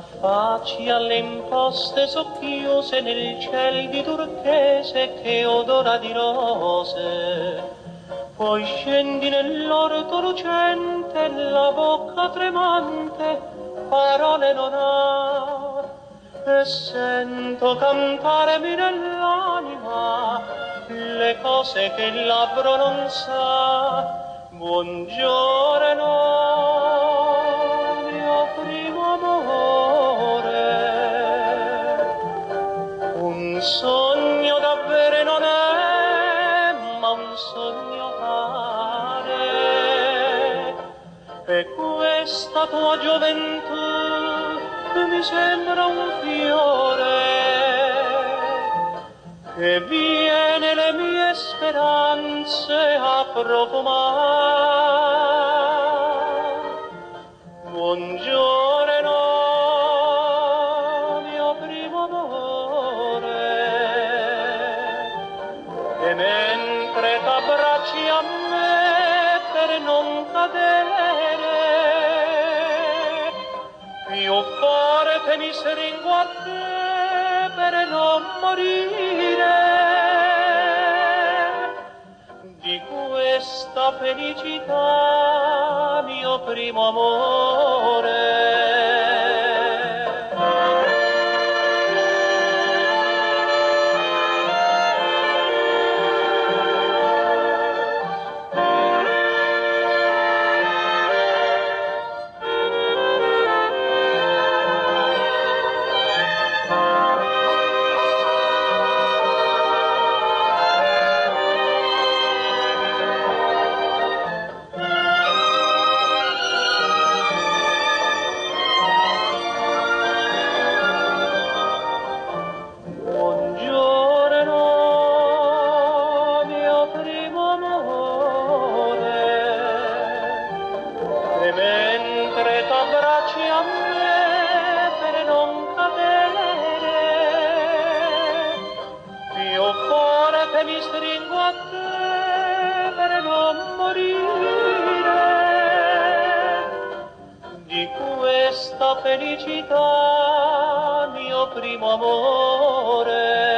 Affacci alle imposte socchiuse nel ciel di turchese che odora di rose. Poi scendi nell'orto lucente, la bocca tremante, parole non ha. E sento cantarmi nell'anima le cose che il labbro non sa. Buongiorno, mio primo amore, un sogno davvero non è, ma un sogno pare, e questa tua gioventù mi sembra un fiore che viene le mie speranze a profumare. Buongiorno, mio primo amore, e mentre t'abbracci a me per non cadere, più forte mi stringo a te per non morire di questa felicità, mio primo amore. Mi stringo a te per non morire di questa felicità, mio primo amore.